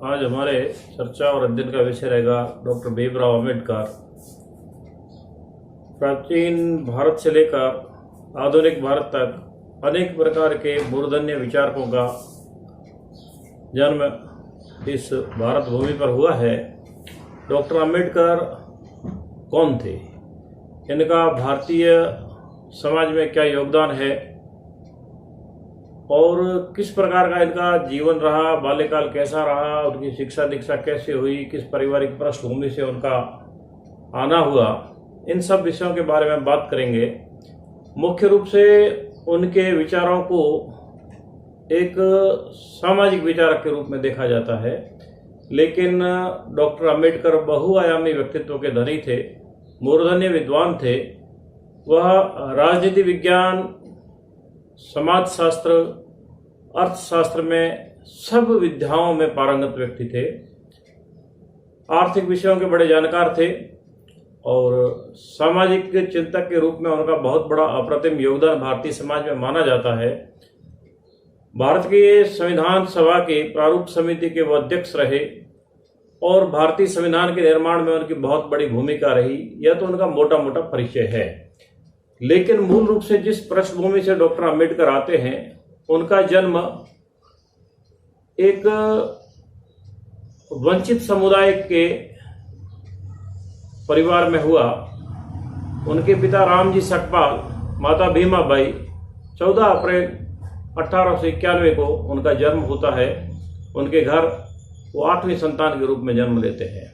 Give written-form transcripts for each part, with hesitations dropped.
आज हमारे चर्चा और अध्ययन का विषय रहेगा डॉक्टर भीमराव अम्बेडकर। प्राचीन भारत से लेकर आधुनिक भारत तक अनेक प्रकार के मूर्धन्य विचारकों का जन्म इस भारत भूमि पर हुआ है। डॉक्टर अम्बेडकर कौन थे, इनका भारतीय समाज में क्या योगदान है और किस प्रकार का इनका जीवन रहा, बाल्यकाल कैसा रहा, उनकी शिक्षा दीक्षा कैसे हुई, किस पारिवारिक पृष्ठभूमि से उनका आना हुआ, इन सब विषयों के बारे में बात करेंगे। मुख्य रूप से उनके विचारों को एक सामाजिक विचारक के रूप में देखा जाता है, लेकिन डॉक्टर अम्बेडकर बहुआयामी व्यक्तित्व के धनी थे, मूर्धन्य विद्वान थे। वह राजनीति विज्ञान, समाजशास्त्र, अर्थशास्त्र में सब विद्याओं में पारंगत व्यक्ति थे। आर्थिक विषयों के बड़े जानकार थे और सामाजिक चिंतक के रूप में उनका बहुत बड़ा अप्रतिम योगदान भारतीय समाज में माना जाता है। भारत के संविधान सभा के प्रारूप समिति के वो अध्यक्ष रहे और भारतीय संविधान के निर्माण में उनकी बहुत बड़ी भूमिका रही। यह तो उनका मोटा मोटा परिचय है, लेकिन मूल रूप से जिस पृष्ठभूमि से डॉक्टर अम्बेडकर आते हैं, उनका जन्म एक वंचित समुदाय के परिवार में हुआ। उनके पिता रामजी सकपाल, माता भीमाबाई, 14 अप्रैल 1891 को उनका जन्म होता है। उनके घर वो 8वीं संतान के रूप में जन्म लेते हैं।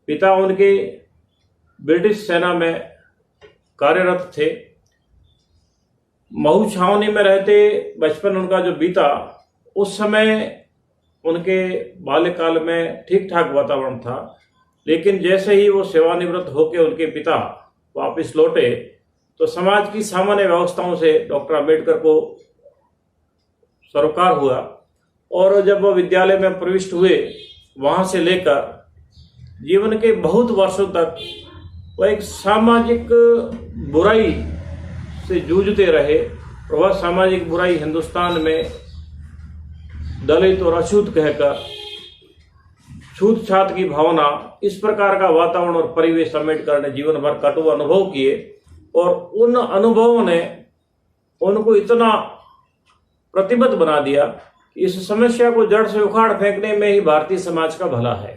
पिता उनके ब्रिटिश सेना में कार्यरत थे। महू छावनी में रहते बचपन उनका जो बीता, उस समय उनके बाल्यकाल में ठीक ठाक वातावरण था, लेकिन जैसे ही वो सेवानिवृत्त होकर उनके पिता वापस लौटे तो समाज की सामान्य व्यवस्थाओं से डॉक्टर अम्बेडकर को सरोकार हुआ और जब वो विद्यालय में प्रविष्ट हुए, वहां से लेकर जीवन के बहुत वर्षों तक वह एक सामाजिक बुराई से जूझते रहे। और वह सामाजिक बुराई हिंदुस्तान में दलित और अछूत कहकर छूत छात की भावना, इस प्रकार का वातावरण और परिवेश अम्बेडकर ने जीवन भर कटु अनुभव किए और उन अनुभवों ने उनको इतना प्रतिबद्ध बना दिया कि इस समस्या को जड़ से उखाड़ फेंकने में ही भारतीय समाज का भला है।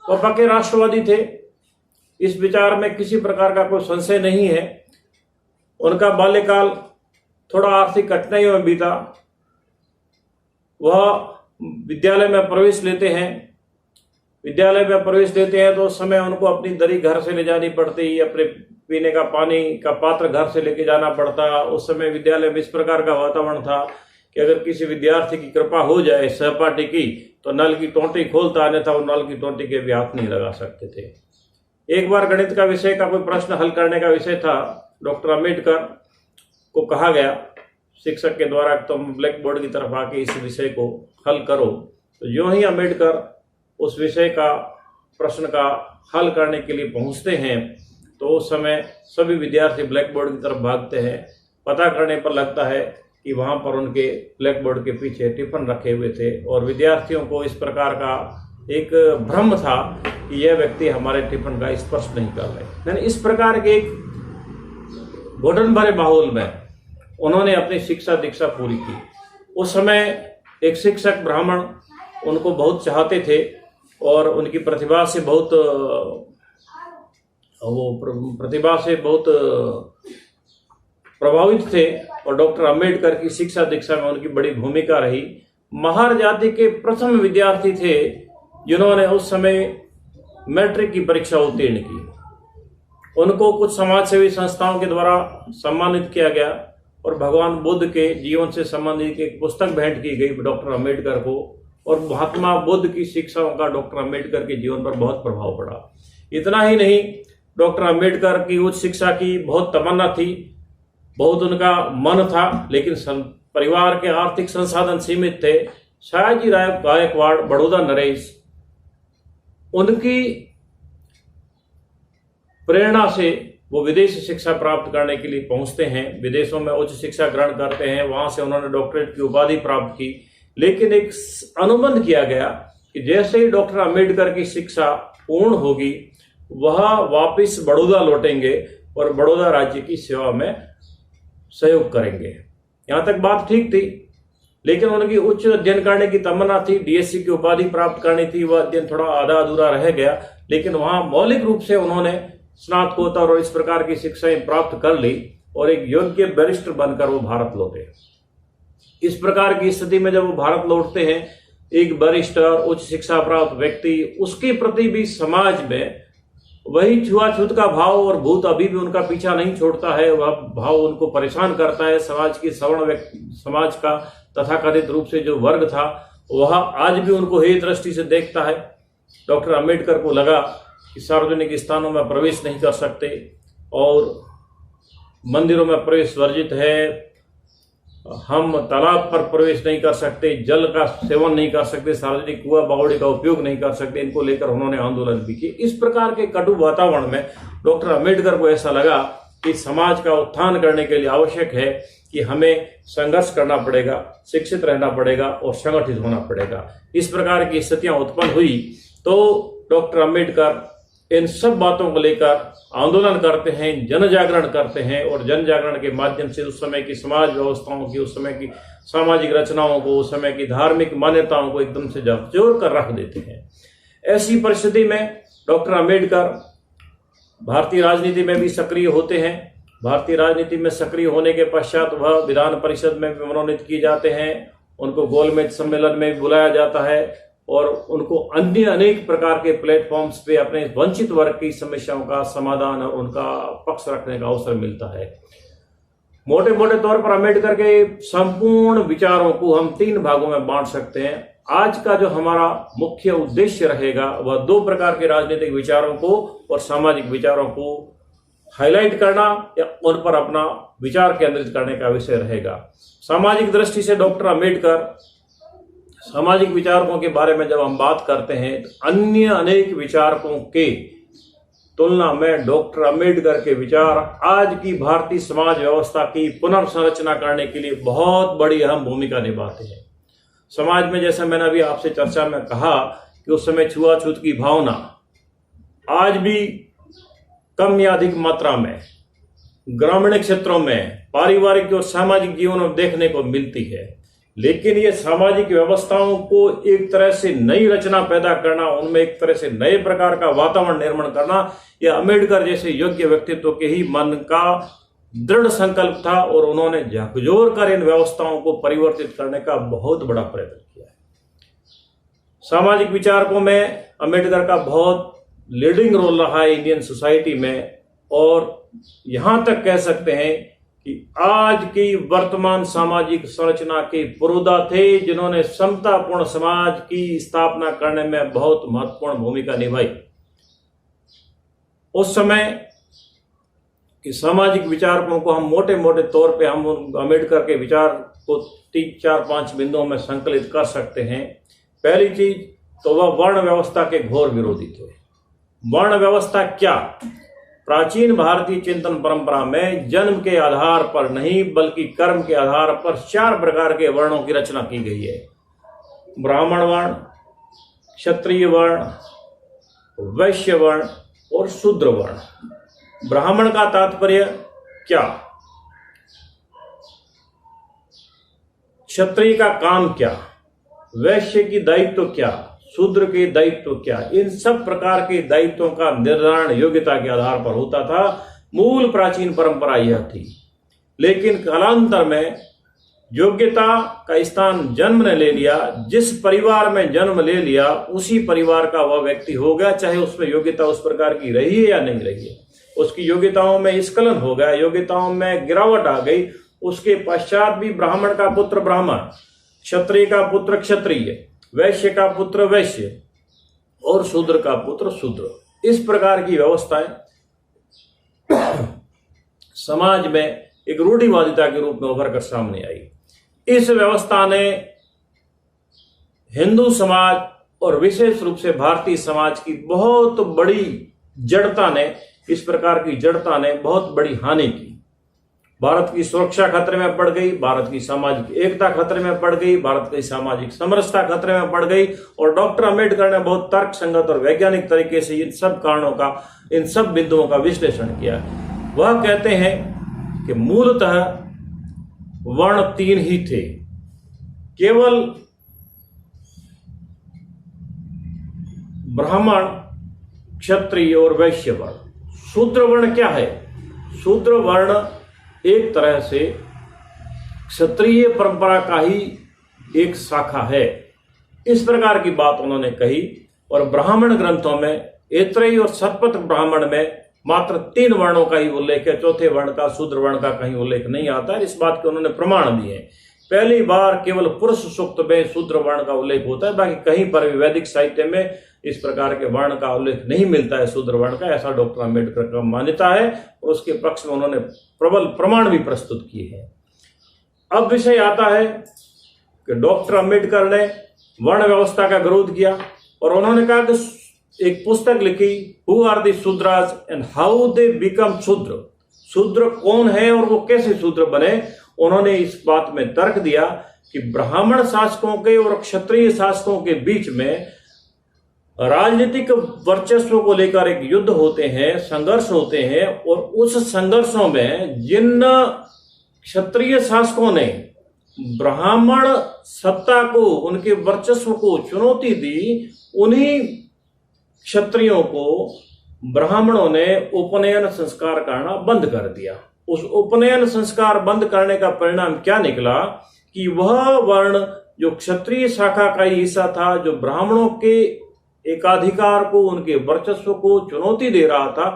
वह पक्के राष्ट्रवादी थे, इस विचार में किसी प्रकार का कोई संशय नहीं है। उनका बाल्यकाल थोड़ा आर्थिक कठिनाइयों में बीता। वह विद्यालय में प्रवेश लेते हैं। विद्यालय में प्रवेश लेते हैं तो उस समय उनको अपनी दरी घर से ले जानी पड़ती, अपने पीने का पानी का पात्र घर से लेके जाना पड़ता। उस समय विद्यालय में इस प्रकार का वातावरण था कि अगर किसी विद्यार्थी की कृपा हो जाए सहपाठी की, तो नल की टोंटी खोलता, अन्यथा वो नल की टोंटी के भी हाथ नहीं लगा सकते थे। एक बार गणित का विषय का कोई प्रश्न हल करने का विषय था। डॉक्टर अम्बेडकर को कहा गया शिक्षक के द्वारा, तुम ब्लैक बोर्ड की तरफ आके इस विषय को हल करो। तो यूं ही अम्बेडकर उस विषय का प्रश्न का हल करने के लिए पहुंचते हैं तो उस समय सभी विद्यार्थी ब्लैक बोर्ड की तरफ भागते हैं। पता करने पर लगता है कि वहां पर उनके ब्लैक बोर्ड के पीछे टिफिन रखे हुए थे और विद्यार्थियों को इस प्रकार का एक भ्रम था कि यह व्यक्ति हमारे टिफिन का स्पर्श नहीं कर रहे। यानी इस प्रकार के एक घुटन भरे माहौल में उन्होंने अपनी शिक्षा दीक्षा पूरी की। उस समय एक शिक्षक ब्राह्मण उनको बहुत चाहते थे और उनकी प्रतिभा से बहुत प्रभावित थे और डॉक्टर अम्बेडकर की शिक्षा दीक्षा में उनकी बड़ी भूमिका रही। महार जाति के प्रथम विद्यार्थी थे जिन्होंने उस समय मैट्रिक की परीक्षा उत्तीर्ण की। उनको कुछ समाजसेवी संस्थाओं के द्वारा सम्मानित किया गया और भगवान बुद्ध के जीवन से संबंधित एक पुस्तक भेंट की गई डॉक्टर अम्बेडकर को, और महात्मा बुद्ध की शिक्षाओं का डॉक्टर अम्बेडकर के जीवन पर बहुत प्रभाव पड़ा। इतना ही नहीं, डॉक्टर अम्बेडकर की उच्च शिक्षा की बहुत तमन्ना थी, बहुत उनका मन था, लेकिन परिवार के आर्थिक संसाधन सीमित थे। सयाजी राव गायकवाड़, बड़ौदा नरेश, उनकी प्रेरणा से वो विदेश शिक्षा प्राप्त करने के लिए पहुंचते हैं, विदेशों में उच्च शिक्षा ग्रहण करते हैं। वहां से उन्होंने डॉक्टरेट की उपाधि प्राप्त की। लेकिन एक अनुबंध किया गया कि जैसे ही डॉक्टर अंबेडकर की शिक्षा पूर्ण होगी वह वापस बड़ौदा लौटेंगे और बड़ौदा राज्य की सेवा में सहयोग करेंगे। यहां तक बात ठीक थी, लेकिन उनकी उच्च अध्ययन करने की तमन्ना थी, डीएससी की उपाधि प्राप्त करनी थी। वह अध्ययन थोड़ा आधा अधूरा रह गया, लेकिन वहां मौलिक रूप से उन्होंने स्नातकोत्तर और इस प्रकार की शिक्षाएं प्राप्त कर ली और एक योग्य बैरिस्टर बनकर वो भारत लौटे। इस प्रकार की स्थिति में जब वो भारत लौटते हैं, एक बैरिस्टर, उच्च शिक्षा प्राप्त व्यक्ति, उसके प्रति भी समाज में वही छुआछूत का भाव और भूत अभी भी उनका पीछा नहीं छोड़ता है। वह भाव उनको परेशान करता है। समाज की सवर्ण समाज का तथाकथित रूप से जो वर्ग था वह आज भी उनको हेय दृष्टि से देखता है। डॉक्टर अंबेडकर को लगा कि सार्वजनिक स्थानों में प्रवेश नहीं कर सकते और मंदिरों में प्रवेश वर्जित है, हम तालाब पर प्रवेश नहीं कर सकते, जल का सेवन नहीं कर सकते, सार्वजनिक कुआं बावड़ी का उपयोग नहीं कर सकते। इनको लेकर उन्होंने आंदोलन भी किए। इस प्रकार के कटु वातावरण में डॉक्टर अंबेडकर को ऐसा लगा कि समाज का उत्थान करने के लिए आवश्यक है कि हमें संघर्ष करना पड़ेगा, शिक्षित रहना पड़ेगा और संगठित होना पड़ेगा। इस प्रकार की स्थितियां उत्पन्न हुई तो डॉक्टर अंबेडकर इन सब बातों को लेकर आंदोलन करते हैं, जन जागरण करते हैं और जन जागरण के माध्यम से उस समय की समाज व्यवस्थाओं की, उस समय की सामाजिक रचनाओं को, उस समय की धार्मिक मान्यताओं को एकदम से झकझोर कर रख देते हैं। ऐसी परिस्थिति में डॉक्टर अंबेडकर भारतीय राजनीति में भी सक्रिय होते हैं। भारतीय राजनीति में सक्रिय होने के पश्चात वह विधान परिषद में भी मनोनीत किए जाते हैं। उनको गोलमेज सम्मेलन में भी बुलाया जाता है और उनको अन्य अनेक प्रकार के प्लेटफॉर्म्स पे अपने वंचित वर्ग की समस्याओं का समाधान और उनका पक्ष रखने का अवसर मिलता है। मोटे मोटे तौर पर अंबेडकर के संपूर्ण विचारों को हम 3 भागों में बांट सकते हैं। आज का जो हमारा मुख्य उद्देश्य रहेगा वह 2 प्रकार के राजनीतिक विचारों को और सामाजिक विचारों को हाईलाइट करना या उन पर अपना विचार केंद्रित करने का विषय रहेगा। सामाजिक दृष्टि से डॉक्टर अंबेडकर सामाजिक विचारकों के बारे में जब हम बात करते हैं तो अन्य अनेक विचारकों के तुलना में डॉक्टर अंबेडकर के विचार आज की भारतीय समाज व्यवस्था की पुनर्संरचना करने के लिए बहुत बड़ी अहम भूमिका निभाते हैं। समाज में, जैसा मैंने अभी आपसे चर्चा में कहा कि उस समय छुआछूत की भावना आज भी कम या अधिक मात्रा में ग्रामीण क्षेत्रों में, पारिवारिक और सामाजिक जीवन में देखने को मिलती है। लेकिन ये सामाजिक व्यवस्थाओं को एक तरह से नई रचना पैदा करना, उनमें एक तरह से नए प्रकार का वातावरण निर्माण करना, यह अंबेडकर जैसे योग्य व्यक्तित्व के ही मन का दृढ़ संकल्प था और उन्होंने झकझोर कर इन व्यवस्थाओं को परिवर्तित करने का बहुत बड़ा प्रयत्न किया है। सामाजिक विचारकों में अंबेडकर का बहुत लीडिंग रोल रहा है इंडियन सोसाइटी में, और यहां तक कह सकते हैं कि आज की वर्तमान सामाजिक संरचना के पुरोधा थे, जिन्होंने समतापूर्ण समाज की स्थापना करने में बहुत महत्वपूर्ण भूमिका निभाई। उस समय के सामाजिक विचारकों को हम मोटे मोटे तौर पे हम अंबेडकर के विचार को 3-4-5 बिंदुओं में संकलित कर सकते हैं। पहली चीज तो वह वर्ण व्यवस्था के घोर विरोधी थे। वर्ण व्यवस्था क्या? प्राचीन भारतीय चिंतन परंपरा में जन्म के आधार पर नहीं बल्कि कर्म के आधार पर 4 प्रकार के वर्णों की रचना की गई है। ब्राह्मण वर्ण, क्षत्रिय वर्ण, वैश्य वर्ण और शूद्र वर्ण। ब्राह्मण का तात्पर्य क्या? क्षत्रिय का काम क्या? वैश्य की दायित्व क्या? शूद्र के दायित्व क्या? इन सब प्रकार के दायित्वों का निर्धारण योग्यता के आधार पर होता था। मूल प्राचीन परंपरा यह थी। लेकिन कालांतर में योग्यता का स्थान जन्म ने ले लिया। जिस परिवार में जन्म ले लिया उसी परिवार का वह व्यक्ति हो गया, चाहे उसमें योग्यता उस प्रकार की रही है या नहीं रही है। उसकी योग्यताओं में स्खलन हो गया, योग्यताओं में गिरावट आ गई। उसके पश्चात भी ब्राह्मण का पुत्र ब्राह्मण, क्षत्रिय का पुत्र क्षत्रिय, वैश्य का पुत्र वैश्य और शूद्र का पुत्र शूद्र, इस प्रकार की व्यवस्थाएं समाज में एक रूढ़िवादिता के रूप में उभर कर सामने आई। इस व्यवस्था ने हिंदू समाज और विशेष रूप से भारतीय समाज की बहुत बड़ी जड़ता ने, इस प्रकार की जड़ता ने बहुत बड़ी हानि की। भारत की सुरक्षा खतरे में पड़ गई, भारत की सामाजिक एकता खतरे में पड़ गई, भारत की सामाजिक समरसता खतरे में पड़ गई। और डॉक्टर अंबेडकर ने बहुत तर्कसंगत और वैज्ञानिक तरीके से इन सब कारणों का, इन सब बिंदुओं का विश्लेषण किया। वह कहते हैं कि मूलतः वर्ण 3 ही थे, केवल ब्राह्मण, क्षत्रिय और वैश्य वर्ण। शूद्र वर्ण क्या है? शूद्र वर्ण एक तरह से क्षत्रिय परंपरा का ही एक शाखा है, इस प्रकार की बात उन्होंने कही। और ब्राह्मण ग्रंथों में, ऐत्रेयी और शतपथ ब्राह्मण में मात्र 3 वर्णों का ही उल्लेख है, चौथे वर्ण का, शूद्र वर्ण का कहीं उल्लेख नहीं आता है। इस बात के उन्होंने प्रमाण दिए। पहली बार केवल पुरुष सूक्त में शूद्र वर्ण का उल्लेख होता है, बाकी कहीं पर भी वैदिक साहित्य में इस प्रकार के वर्ण का उल्लेख नहीं मिलता है शूद्र वर्ण का, ऐसा डॉक्टर अंबेडकर का मान्यता है। और उसके पक्ष में उन्होंने प्रबल प्रमाण भी प्रस्तुत किए हैं। अब विषय आता है कि डॉक्टर अंबेडकर ने वर्ण व्यवस्था का विरोध किया और उन्होंने कहा कि एक पुस्तक लिखी, who are the Shudras and how they become Shudra. शूद्र कौन है और वो कैसे शूद्र बने। उन्होंने इस बात में तर्क दिया कि ब्राह्मण शासकों के और क्षत्रिय शासकों के बीच में राजनीतिक वर्चस्व को लेकर एक युद्ध होते हैं, संघर्ष होते हैं। और उस संघर्षों में जिन क्षत्रिय शासकों ने ब्राह्मण सत्ता को, उनके वर्चस्व को चुनौती दी, उन्हीं क्षत्रियों को ब्राह्मणों ने उपनयन संस्कार करना बंद कर दिया। उस उपनयन संस्कार बंद करने का परिणाम क्या निकला कि वह वर्ण जो क्षत्रिय शाखा का ही हिस्सा था, जो ब्राह्मणों के एकाधिकार को, उनके वर्चस्व को चुनौती दे रहा था,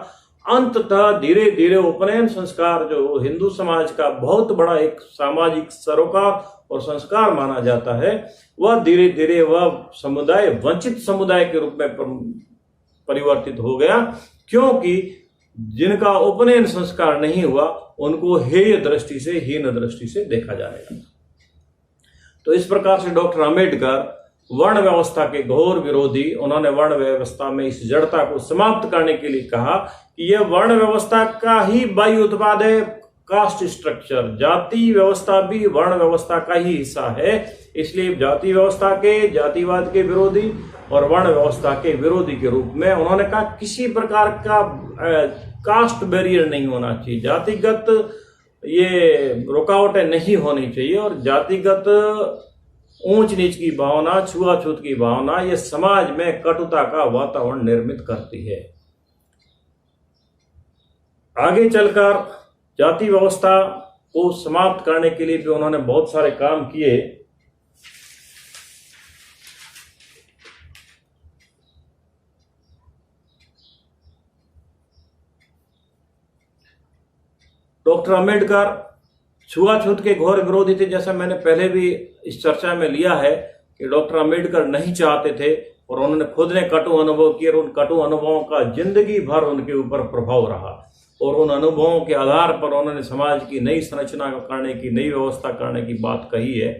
अंततः धीरे धीरे उपनयन संस्कार जो हिंदू समाज का बहुत बड़ा एक सामाजिक सरोकार और संस्कार माना जाता है, वह धीरे धीरे वह समुदाय वंचित समुदाय के रूप में परिवर्तित हो गया, क्योंकि जिनका उपनयन संस्कार नहीं हुआ उनको हेय दृष्टि से, हीन दृष्टि से देखा जाने लगा। तो इस प्रकार से डॉक्टर अंबेडकर वर्ण व्यवस्था के घोर विरोधी, उन्होंने वर्ण व्यवस्था में इस जड़ता को समाप्त करने के लिए कहा कि यह वर्ण व्यवस्था का ही बाह्य उत्पाद है। कास्ट स्ट्रक्चर, जाति व्यवस्था भी वर्ण व्यवस्था का ही हिस्सा है। इसलिए जाति व्यवस्था के, जातिवाद के विरोधी और वर्ण व्यवस्था के विरोधी के रूप में उन्होंने कहा किसी प्रकार का कास्ट बैरियर नहीं होना चाहिए, जातिगत ये रुकावटें नहीं होनी चाहिए। और जातिगत ऊंच नीच की भावना, छुआछूत की भावना, ये समाज में कटुता का वातावरण निर्मित करती है। आगे चलकर जाति व्यवस्था को समाप्त करने के लिए भी उन्होंने बहुत सारे काम किए। डॉक्टर अंबेडकर छुआछूत के घोर विरोधी थे। जैसा मैंने पहले भी इस चर्चा में लिया है कि डॉक्टर अंबेडकर नहीं चाहते थे और उन्होंने खुद ने कटु अनुभव किए और उन कटु अनुभवों का जिंदगी भर उनके ऊपर प्रभाव रहा। और उन अनुभवों के आधार पर उन्होंने समाज की नई संरचना करने की, नई व्यवस्था करने की बात कही है।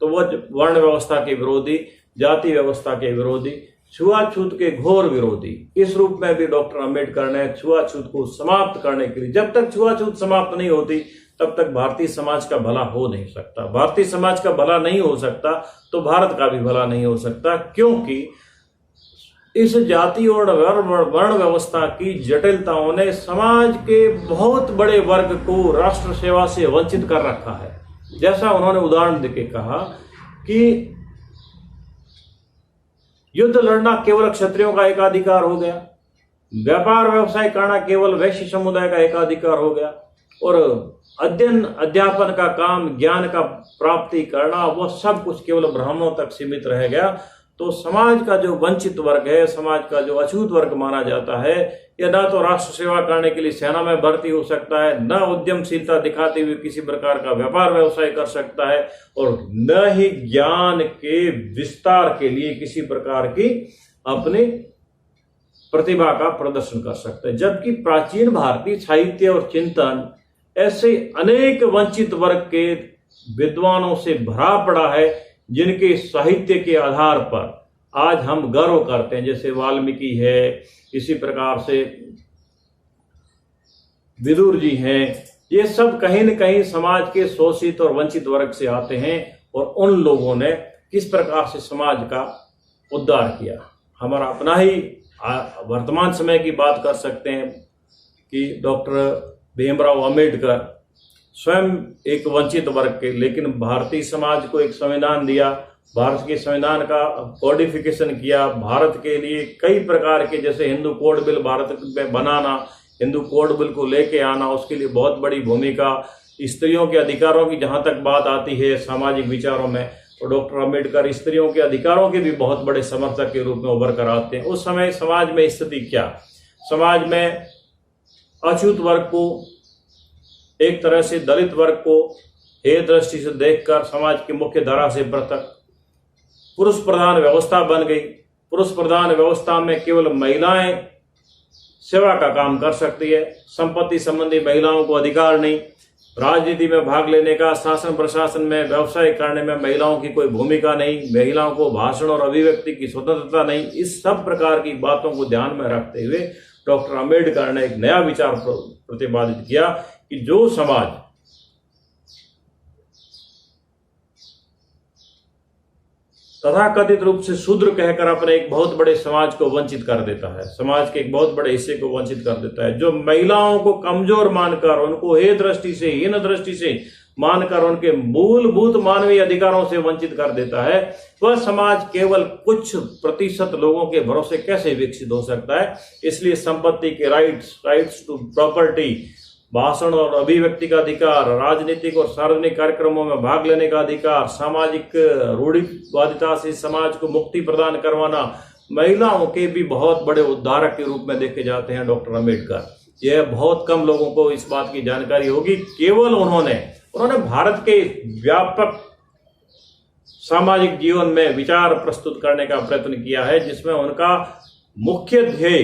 तो वह वर्ण व्यवस्था के विरोधी, जाति व्यवस्था के विरोधी, छुआछूत के घोर विरोधी, इस रूप में भी डॉक्टर अंबेडकर ने छुआछूत को समाप्त करने के लिए, जब तक छुआछूत समाप्त नहीं होती तब तक भारतीय समाज का भला हो नहीं सकता। भारतीय समाज का भला नहीं हो सकता तो भारत का भी भला नहीं हो सकता, क्योंकि इस जाति और वर्ण व्यवस्था की जटिलताओं ने समाज के बहुत बड़े वर्ग को राष्ट्र सेवा से वंचित कर रखा है। जैसा उन्होंने उदाहरण देके कहा कि युद्ध लड़ना केवल क्षत्रियों का एकाधिकार हो गया, व्यापार व्यवसाय करना केवल वैश्य समुदाय का एकाधिकार हो गया, और अध्ययन अध्यापन का काम, ज्ञान का प्राप्ति करना, वह सब कुछ केवल ब्राह्मणों तक सीमित रह गया। तो समाज का जो वंचित वर्ग है, समाज का जो अछूत वर्ग माना जाता है, यह ना तो राष्ट्र सेवा करने के लिए सेना में भर्ती हो सकता है, न उद्यमशीलता दिखाते हुए किसी प्रकार का व्यापार व्यवसाय कर सकता है, और न ही ज्ञान के विस्तार के लिए किसी प्रकार की अपनी प्रतिभा का प्रदर्शन कर सकता है। जबकि प्राचीन भारतीय साहित्य और चिंतन ऐसे अनेक वंचित वर्ग के विद्वानों से भरा पड़ा है, जिनके साहित्य के आधार पर आज हम गर्व करते हैं। जैसे वाल्मीकि है, इसी प्रकार से विदुर जी हैं, ये सब कहीं न कहीं समाज के शोषित और वंचित वर्ग से आते हैं और उन लोगों ने किस प्रकार से समाज का उद्धार किया। हमारा अपना ही वर्तमान समय की बात कर सकते हैं कि डॉक्टर भीमराव अंबेडकर स्वयं एक वंचित वर्ग के, लेकिन भारतीय समाज को एक संविधान दिया, भारत के संविधान का कोडिफिकेशन किया, भारत के लिए कई प्रकार के, जैसे हिंदू कोड बिल भारत में बनाना, हिंदू कोड बिल को लेके आना, उसके लिए बहुत बड़ी भूमिका। स्त्रियों के अधिकारों की जहां तक बात आती है सामाजिक विचारों में, तो डॉक्टर अंबेडकर स्त्रियों के अधिकारों के भी बहुत बड़े समर्थक के रूप में उभर कर आते हैं। उस समय समाज में स्थिति क्या, समाज में अछूत वर्ग को, एक तरह से दलित वर्ग को हे दृष्टि से देखकर समाज की मुख्य धारा से पृथक पुरुष प्रधान व्यवस्था बन गई। पुरुष प्रधान व्यवस्था में केवल महिलाएं सेवा का काम कर सकती है, संपत्ति संबंधी महिलाओं को अधिकार नहीं, राजनीति में भाग लेने का, शासन प्रशासन में व्यवसाय करने में महिलाओं की कोई भूमिका नहीं, महिलाओं को भाषण और अभिव्यक्ति की स्वतंत्रता नहीं। इस सब प्रकार की बातों को ध्यान में रखते हुए डॉक्टर अंबेडकर ने एक नया विचार प्रतिपादित किया कि जो समाज तथाकथित रूप से शूद्र कहकर अपने एक बहुत बड़े समाज को वंचित कर देता है, समाज के एक बहुत बड़े हिस्से को वंचित कर देता है, जो महिलाओं को कमजोर मानकर, उनको हे दृष्टि से, हीन दृष्टि से मानकर उनके मूलभूत मानवीय अधिकारों से वंचित कर देता है, वह समाज केवल कुछ प्रतिशत लोगों के भरोसे कैसे विकसित हो सकता है। इसलिए संपत्ति के राइट्स टू प्रॉपर्टी, भाषण और अभिव्यक्ति का अधिकार, राजनीतिक और सार्वजनिक कार्यक्रमों में भाग लेने का अधिकार, सामाजिक रूढ़िवादिता से समाज को मुक्ति प्रदान करवाना, महिलाओं के भी बहुत बड़े उद्धारक के रूप में देखे जाते हैं डॉक्टर अंबेडकर। यह बहुत कम लोगों को इस बात की जानकारी होगी। केवल उन्होंने भारत के व्यापक सामाजिक जीवन में विचार प्रस्तुत करने का प्रयत्न किया है, जिसमें उनका मुख्य ध्येय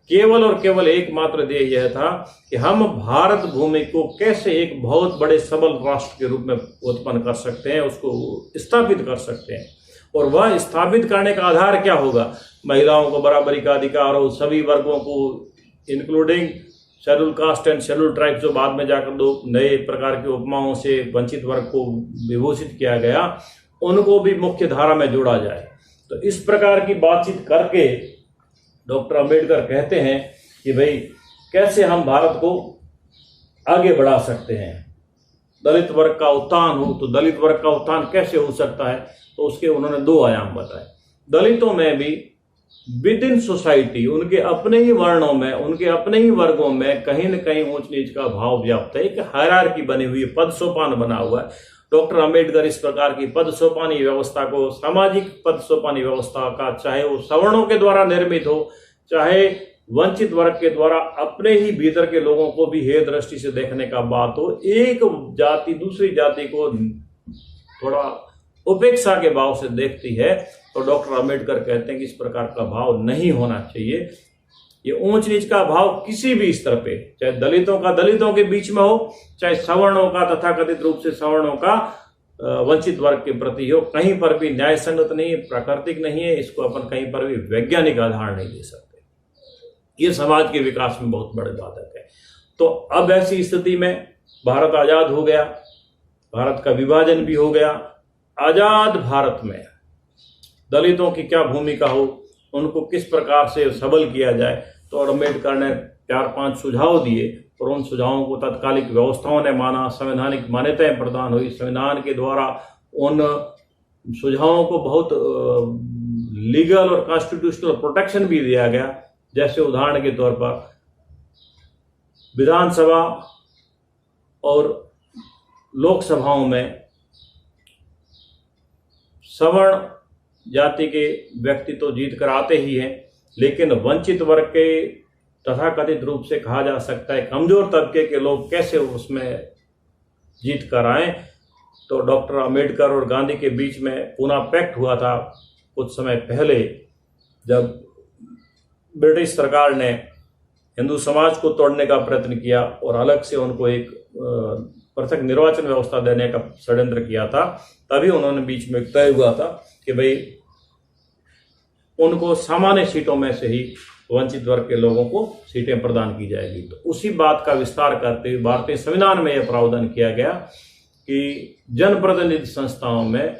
केवल और केवल एकमात्र ध्येय यह था कि हम भारत भूमि को कैसे एक बहुत बड़े सबल राष्ट्र के रूप में उत्पन्न कर सकते हैं, उसको स्थापित कर सकते हैं। और वह स्थापित करने का आधार क्या होगा, महिलाओं को बराबरी का अधिकार हो, सभी वर्गों को including schedule caste and schedule tribe, जो बाद में जाकर दो नए प्रकार के उपमाओं से वंचित वर्ग को विभूषित किया गया, उनको भी मुख्य धारा में जोड़ा जाए। तो इस प्रकार की बातचीत करके डॉक्टर अंबेडकर कहते हैं कि भाई कैसे हम भारत को आगे बढ़ा सकते हैं। दलित वर्ग का उत्थान हो, तो दलित वर्ग का उत्थान कैसे हो सकता है, तो उसके उन्होंने दो आयाम बताए। दलितों में भी विद इन सोसाइटी, उनके अपने ही वर्णों में, उनके अपने ही वर्गों में कहीं न कहीं ऊंच नीच का भाव व्याप्त है, एक हायरार्की बनी हुई है, पद सोपान बना हुआ है। डॉक्टर अंबेडकर इस प्रकार की पद सोपानी व्यवस्था को, सामाजिक पद सोपानी व्यवस्था का, चाहे वो सवर्णों के द्वारा निर्मित हो, चाहे वंचित वर्ग के द्वारा अपने ही भीतर के लोगों को भी हे दृष्टि से देखने का बात हो, एक जाति दूसरी जाति को थोड़ा उपेक्षा के भाव से देखती है, तो डॉक्टर अंबेडकर कहते हैं कि इस प्रकार का भाव नहीं होना चाहिए। ये ऊंच नीच का भाव किसी भी स्तर पे, चाहे दलितों का दलितों के बीच में हो, चाहे सवर्णों का तथाकथित रूप से सवर्णों का वंचित वर्ग के प्रति हो, कहीं पर भी न्याय संगत नहीं है, प्राकृतिक नहीं है, इसको अपन कहीं पर भी वैज्ञानिक आधार नहीं दे सकते। ये समाज के विकास में बहुत बड़े बाधक है। तो अब ऐसी स्थिति में भारत आजाद हो गया, भारत का विभाजन भी हो गया। आजाद भारत में दलितों की क्या भूमिका हो, उनको किस प्रकार से सबल किया जाए, तो अम्बेडकर ने 4-5 सुझाव दिए और उन सुझावों को तत्कालिक व्यवस्थाओं ने माना, संवैधानिक मान्यताएं प्रदान हुई। संविधान के द्वारा उन सुझावों को बहुत लीगल और कॉन्स्टिट्यूशनल प्रोटेक्शन भी दिया गया। जैसे उदाहरण के तौर पर विधानसभा और लोकसभाओं में सवर्ण जाति के व्यक्ति तो जीत कर आते ही हैं, लेकिन वंचित वर्ग के तथाकथित रूप से कहा जा सकता है कमजोर तबके के लोग कैसे उसमें जीत कर आए। तो डॉक्टर अंबेडकर और गांधी के बीच में पूना पैक्ट हुआ था कुछ समय पहले, जब ब्रिटिश सरकार ने हिंदू समाज को तोड़ने का प्रयत्न किया और अलग से उनको एक पृथक निर्वाचन व्यवस्था देने का षड्यंत्र किया था। तभी उन्होंने बीच में तय हुआ था कि भाई उनको सामान्य सीटों में से ही तो वंचित वर्ग के लोगों को सीटें प्रदान की जाएगी। तो उसी बात का विस्तार करते हुए भारतीय संविधान में यह प्रावधान किया गया कि जनप्रतिनिधि संस्थाओं में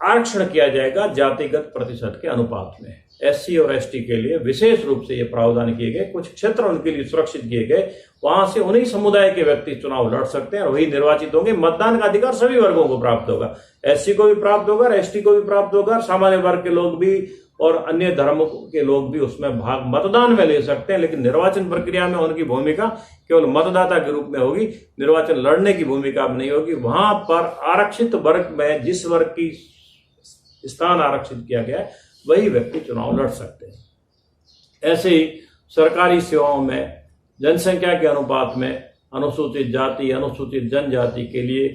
आरक्षण किया जाएगा जातिगत प्रतिशत के अनुपात में। एससी और एसटी के लिए विशेष रूप से ये प्रावधान किए गए, कुछ क्षेत्र उनके लिए सुरक्षित किए गए, वहां से उन्हीं समुदाय के व्यक्ति चुनाव लड़ सकते हैं और वही निर्वाचित होंगे। मतदान का अधिकार सभी वर्गों को प्राप्त होगा, एससी को भी प्राप्त होगा, एसटी को भी प्राप्त होगा, सामान्य वर्ग के लोग भी और अन्य धर्मों के लोग भी उसमें भाग मतदान में ले सकते हैं। लेकिन निर्वाचन प्रक्रिया में उनकी भूमिका केवल मतदाता के रूप में होगी, निर्वाचन लड़ने की भूमिका नहीं होगी। वहां पर आरक्षित वर्ग में जिस वर्ग की स्थान आरक्षित किया गया है वही व्यक्ति चुनाव लड़ सकते हैं। ऐसे ही सरकारी सेवाओं में जनसंख्या के अनुपात में अनुसूचित जाति, अनुसूचित जनजाति के लिए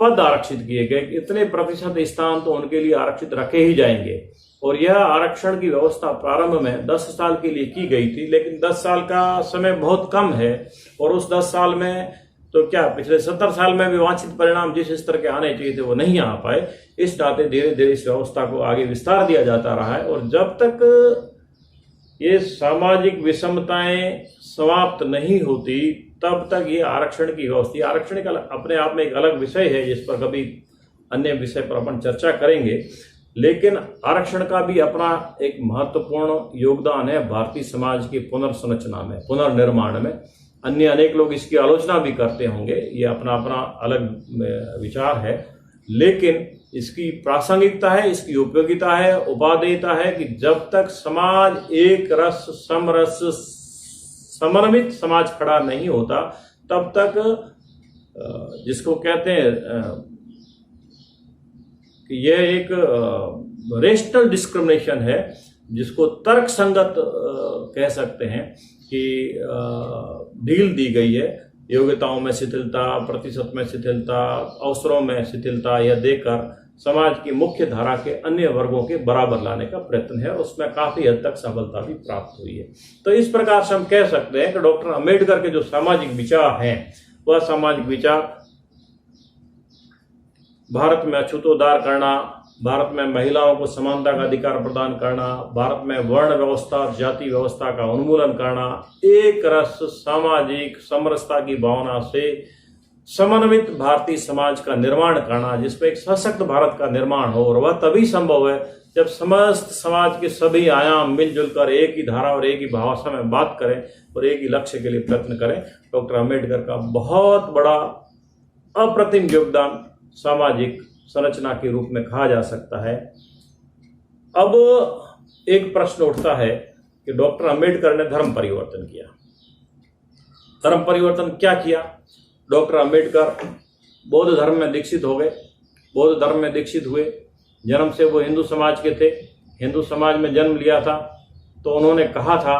पद आरक्षित किए गए। इतने प्रतिशत स्थान तो उनके लिए आरक्षित रखे ही जाएंगे और यह आरक्षण की व्यवस्था प्रारंभ में 10 साल के लिए की गई थी, लेकिन 10 साल का समय बहुत कम है और उस 10 साल में तो क्या पिछले 70 साल में भी वांछित परिणाम जिस स्तर के आने चाहिए थे वो नहीं आ पाए। इस नाते धीरे धीरे इस व्यवस्था को आगे विस्तार दिया जाता रहा है और जब तक ये सामाजिक विषमताएं समाप्त नहीं होती तब तक ये आरक्षण की व्यवस्था, आरक्षण का अपने आप में एक अलग विषय है जिस पर कभी अन्य विषय पर अपन चर्चा करेंगे, लेकिन आरक्षण का भी अपना एक महत्वपूर्ण योगदान है भारतीय समाज की पुनर्संरचना में, पुनर्निर्माण में। अन्य अनेक लोग इसकी आलोचना भी करते होंगे, ये अपना अपना अलग विचार है, लेकिन इसकी प्रासंगिकता है, इसकी उपयोगिता है, उपादेयता है कि जब तक समाज एक रस समरस समन्वित समाज खड़ा नहीं होता तब तक जिसको कहते हैं कि यह एक रेशनल डिस्क्रिमिनेशन है, जिसको तर्क संगत कह सकते हैं कि ढील दी गई है, योग्यताओं में शिथिलता, प्रतिशत में शिथिलता, अवसरों में शिथिलता, यह देकर समाज की मुख्य धारा के अन्य वर्गों के बराबर लाने का प्रयत्न है और उसमें काफी हद तक सफलता भी प्राप्त हुई है। तो इस प्रकार से हम कह सकते हैं कि डॉक्टर अंबेडकर के जो सामाजिक विचार हैं वह सामाजिक विचार भारत में अछूतोद्धार करना, भारत में महिलाओं को समानता का अधिकार प्रदान करना, भारत में वर्ण व्यवस्था और जाति व्यवस्था का उन्मूलन करना, एक रस सामाजिक समरसता की भावना से समन्वित भारतीय समाज का निर्माण करना, जिसमें एक सशक्त भारत का निर्माण हो, और वह तभी संभव है जब समस्त समाज के सभी आयाम मिलजुल कर एक ही धारा और एक ही भाषा में बात करें और एक ही लक्ष्य के लिए प्रयत्न करें। डॉक्टर अंबेडकर का बहुत बड़ा अप्रतिम योगदान सामाजिक संरचना के रूप में कहा जा सकता है। अब एक प्रश्न उठता है कि डॉक्टर अंबेडकर ने धर्म परिवर्तन किया। धर्म परिवर्तन क्या किया? डॉक्टर अंबेडकर बौद्ध धर्म में दीक्षित हो गए, बौद्ध धर्म में दीक्षित हुए। जन्म से वो हिंदू समाज के थे, हिंदू समाज में जन्म लिया था, तो उन्होंने कहा था,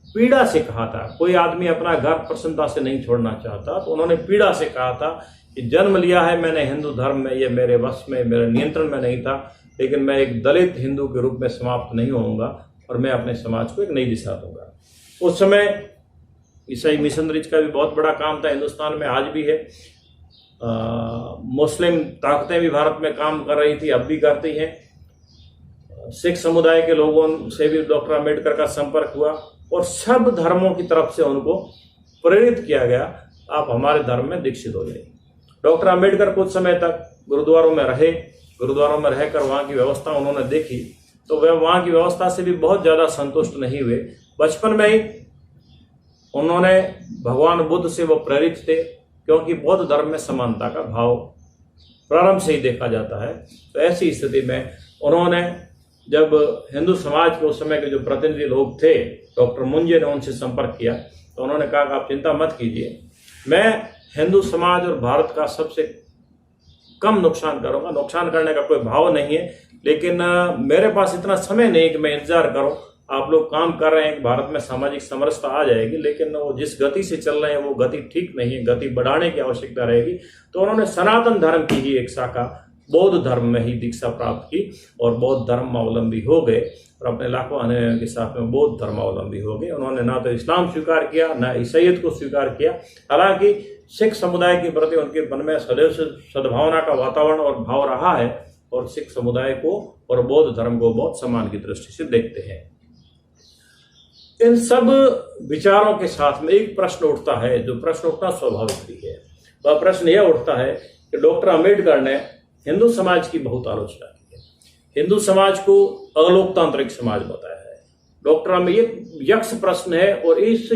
पीड़ा से कहा था, कोई आदमी अपना घर प्रसन्नता से नहीं छोड़ना चाहता, तो उन्होंने पीड़ा से कहा था कि जन्म लिया है मैंने हिंदू धर्म में, ये मेरे वश में, मेरे नियंत्रण में नहीं था, लेकिन मैं एक दलित हिंदू के रूप में समाप्त नहीं होऊंगा और मैं अपने समाज को एक नई दिशा दूंगा। उस समय ईसाई मिशनरीज का भी बहुत बड़ा काम था, हिंदुस्तान में आज भी है। मुस्लिम ताकतें भी भारत में काम कर रही थी, अब भी करती हैं। सिख समुदाय के लोगों से भी डॉक्टर अंबेडकर का संपर्क हुआ और सब धर्मों की तरफ से उनको प्रेरित किया गया, आप हमारे धर्म में दीक्षित हो जाइए। डॉक्टर अंबेडकर कुछ समय तक गुरुद्वारों में रहे, गुरुद्वारों में रहकर वहाँ की व्यवस्था उन्होंने देखी, तो वह वहाँ की व्यवस्था से भी बहुत ज़्यादा संतुष्ट नहीं हुए। बचपन में ही उन्होंने भगवान बुद्ध से वो प्रेरित थे, क्योंकि बौद्ध धर्म में समानता का भाव प्रारंभ से ही देखा जाता है। तो ऐसी स्थिति में उन्होंने, जब हिंदू समाज के उस समय के जो प्रतिनिधि लोग थे, डॉक्टर मुंजे ने उनसे संपर्क किया, तो उन्होंने कहा कि आप चिंता मत कीजिए, मैं हिंदू समाज और भारत का सबसे कम नुकसान करूंगा। नुकसान करने का कोई भाव नहीं है, लेकिन मेरे पास इतना समय नहीं कि मैं इंतजार करूं। आप लोग काम कर रहे हैं कि भारत में सामाजिक समरसता आ जाएगी, लेकिन वो जिस गति से चल रहे हैं वो गति ठीक नहीं है, गति बढ़ाने की आवश्यकता रहेगी। तो उन्होंने सनातन धर्म की ही एक शाखा बौद्ध धर्म में ही दीक्षा प्राप्त की और बौद्ध धर्मावलंबी हो गए और अपने लाखों अनुयायियों के साथ में बौद्ध धर्मावलंबी हो गए। उन्होंने ना तो इस्लाम स्वीकार किया, ना ईसाईयत को स्वीकार किया। हालांकि सिख समुदाय के प्रति उनके मन में सदैव सद्भावना का वातावरण और भाव रहा है और सिख समुदाय को और बौद्ध धर्म को बहुत सम्मान की दृष्टि से देखते हैं। इन सब विचारों के साथ में एक प्रश्न उठता है, जो प्रश्न उठना स्वाभाविक भी है। वह प्रश्न यह उठता है कि डॉक्टर अम्बेडकर ने हिंदू समाज की बहुत आलोचना की है, हिंदू समाज को अलोकतांत्रिक समाज बताया है। डॉक्टर ये यक्ष प्रश्न है और इस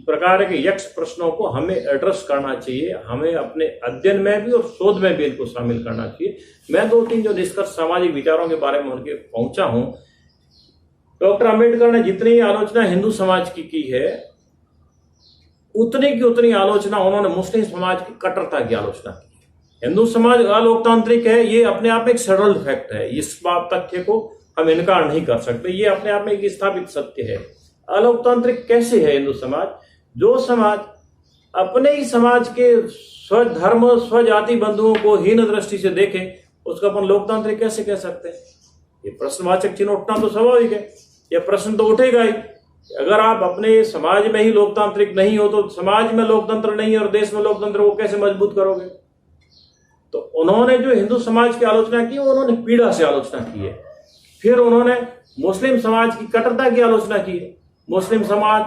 प्रकार के यक्ष प्रश्नों को हमें एड्रेस करना चाहिए, हमें अपने अध्ययन में भी और शोध में भी इनको शामिल करना चाहिए। मैं 2-3 जो निष्कर्ष सामाजिक विचारों के बारे में उनके पहुंचा हूं। डॉक्टर अम्बेडकर ने जितनी आलोचना हिंदू समाज की है, उतनी की उतनी आलोचना उन्होंने मुस्लिम समाज की कट्टरता की आलोचना की। हिंदू समाज अलोकतांत्रिक है, ये अपने आप में एक सरल फैक्ट है, इस बात तथ्य को हम इनकार नहीं कर सकते, ये अपने आप में एक स्थापित सत्य है। अलोकतांत्रिक कैसे है हिंदू समाज? जो समाज अपने ही समाज के स्वधर्म स्वजाति बंधुओं को हीन दृष्टि से देखे, उसको अपन लोकतांत्रिक कैसे कह सकते हैं? ये प्रश्नवाचक चिन्ह उठना तो स्वाभाविक है, यह प्रश्न तो उठेगा ही। अगर आप अपने समाज में ही लोकतांत्रिक नहीं हो तो समाज में लोकतंत्र नहीं है और देश में लोकतंत्र को कैसे मजबूत करोगे? तो उन्होंने जो हिंदू समाज की आलोचना की, उन्होंने पीड़ा से आलोचना की है। फिर उन्होंने मुस्लिम समाज की कट्टरता की आलोचना की है। मुस्लिम समाज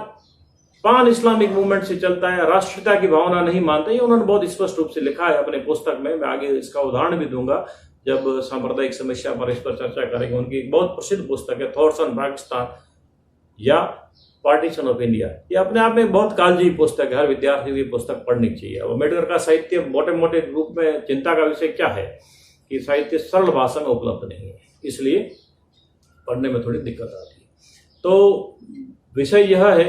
पान इस्लामिक मूवमेंट से चलता है, राष्ट्रीयता की भावना नहीं मानता, ये उन्होंने बहुत स्पष्ट रूप से लिखा है अपने पुस्तक में। मैं आगे इसका उदाहरण भी दूंगा जब सांप्रदायिक समस्या पर इस पर चर्चा करेंगे। उनकी एक बहुत प्रसिद्ध पुस्तक है थॉट्स ऑन पाकिस्तान या पार्टीशन ऑफ इंडिया। ये अपने आप में बहुत कालजी पुस्तक है, हर विद्यार्थी को ये पुस्तक पढ़नी चाहिए। अब अम्बेडकर का साहित्य मोटे मोटे रूप में चिंता का विषय क्या है कि साहित्य सरल भाषा में उपलब्ध नहीं है, इसलिए पढ़ने में थोड़ी दिक्कत आती है। तो विषय यह है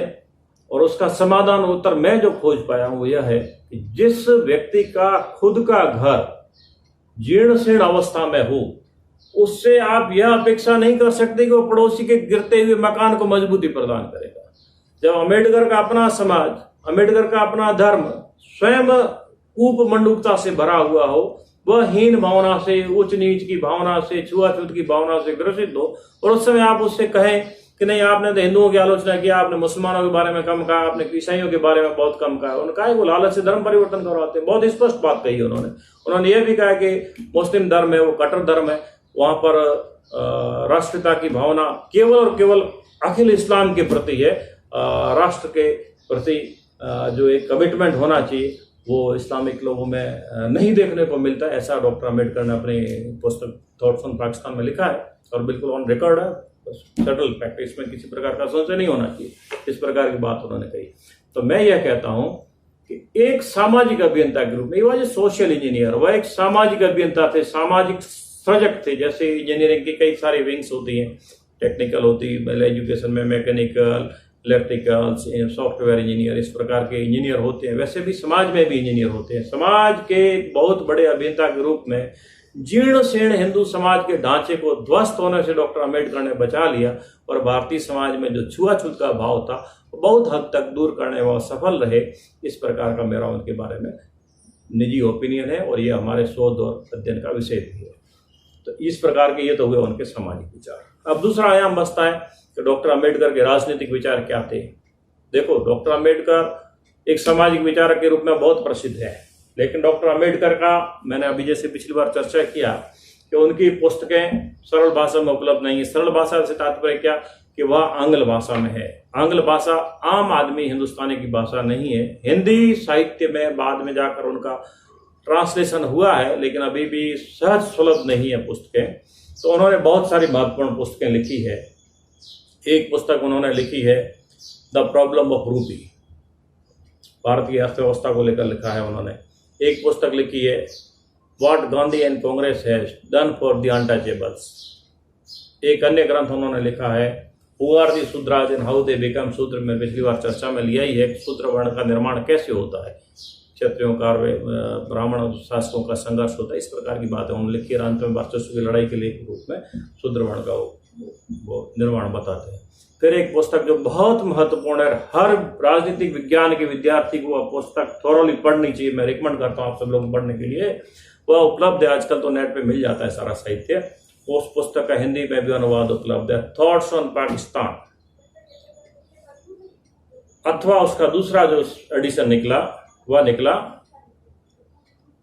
और उसका समाधान उत्तर मैं जो खोज पाया हूं वो यह है कि जिस व्यक्ति का खुद का घर जीर्ण शीर्ण अवस्था में हो, उससे आप यह अपेक्षा नहीं कर सकते कि वो पड़ोसी के गिरते हुए मकान को मजबूती प्रदान करेगा। जब अम्बेडकर का अपना समाज, अम्बेडकर का अपना धर्म स्वयं कूप मंडूकता से भरा हुआ हो, वह हीन भावना से, उच्च नीच की भावना से, छुआछूत की भावना से ग्रसित हो, और उस समय आप उससे कहें कि नहीं आपने तो हिंदुओं की आलोचना किया, आपने मुसलमानों के बारे में कम कहा, आपने ईसाइयों के बारे में बहुत कम कहा। उन्होंने कहा वो लालच से धर्म परिवर्तन करवाते हैं। बहुत स्पष्ट बात कही उन्होंने यह भी कहा कि मुस्लिम धर्म है वो कट्टर धर्म है, वहां पर राष्ट्रीयता की भावना केवल और केवल अखिल इस्लाम के प्रति है, राष्ट्र के प्रति जो एक कमिटमेंट होना चाहिए वो इस्लामिक लोगों में नहीं देखने को मिलता है। ऐसा डॉक्टर अम्बेडकर ने अपनी पुस्तक थॉट्स ऑन पाकिस्तान में लिखा है और बिल्कुल ऑन रिकॉर्ड है, सेटल फैक्ट, इसमें किसी प्रकार का संशय नहीं होना चाहिए। इस प्रकार की बात उन्होंने कही। तो मैं यह कहता हूं कि एक सामाजिक अभियंता के रूप में, वह जो सोशल इंजीनियर, वह एक सामाजिक अभियंता थे, सामाजिक सृजक थे। जैसे इंजीनियरिंग की कई सारी विंग्स होती हैं, टेक्निकल होती है, एजुकेशन में मैकेनिकल, इलेक्ट्रिकल, सॉफ्टवेयर इंजीनियर, इस प्रकार के इंजीनियर होते हैं, वैसे भी समाज में भी इंजीनियर होते हैं। समाज के बहुत बड़े अभियंता के रूप में जीर्ण शीर्ण हिंदू समाज के ढांचे को ध्वस्त होने से डॉक्टर अम्बेडकर ने बचा लिया और भारतीय समाज में जो छुआछूत का भाव था वो बहुत हद तक दूर करने में सफल रहे। इस प्रकार का मेरा उनके बारे में निजी ओपिनियन है और ये हमारे शोध और अध्ययन का विषय भी है। तो इस प्रकार के ये तो हुए उनके सामाजिक विचार। अब दूसरा आयाम बचता है कि डॉक्टर अम्बेडकर के राजनीतिक विचार क्या थे। देखो, डॉक्टर अम्बेडकर एक सामाजिक विचारक के रूप में बहुत प्रसिद्ध है, लेकिन डॉक्टर अम्बेडकर का मैंने अभी जैसे पिछली बार चर्चा किया कि उनकी पुस्तकें सरल भाषा में उपलब्ध नहीं है। सरल भाषा से तात्पर्य क्या कि वह आंग्ल भाषा में है। आंग्ल भाषा आम आदमी हिंदुस्तानी की भाषा नहीं है। हिंदी साहित्य में बाद में जाकर उनका ट्रांसलेशन हुआ है, लेकिन अभी भी सहज सुलभ नहीं है पुस्तकें। तो उन्होंने बहुत सारी महत्वपूर्ण पुस्तकें लिखी है। एक पुस्तक उन्होंने लिखी है द प्रॉब्लम ऑफ रूपी, भारतीय अर्थव्यवस्था को लेकर लिखा है उन्होंने। एक पुस्तक लिखी है what Gandhi and Congress has done for the untouchables. एक अन्य ग्रंथ उन्होंने लिखा है who are the Shudras and how they become Shudra. में पिछली बार चर्चा में लिया ही है शूद्र वर्ण का निर्माण कैसे होता है, क्षत्रियों का ब्राह्मण शासकों का संघर्ष होता है, इस प्रकार की बातें उन्होंने लिखी है। अंत में वर्चस्व की लड़ाई के लिए रूप में शूद्र वर्ण का वो निर्माण बताते हैं। फिर एक पुस्तक जो बहुत महत्वपूर्ण है, हर राजनीतिक विज्ञान के विद्यार्थी को वह पुस्तक थोरोली पढ़नी चाहिए, मैं रिकमेंड करता हूँ आप सब लोग पढ़ने के लिए। वह उपलब्ध है, आजकल तो नेट पे मिल जाता है सारा साहित्य। उस पुस्तक का हिंदी में भी अनुवाद उपलब्ध है, थॉट्स ऑन पाकिस्तान, अथवा उसका दूसरा जो एडिशन निकला वह निकला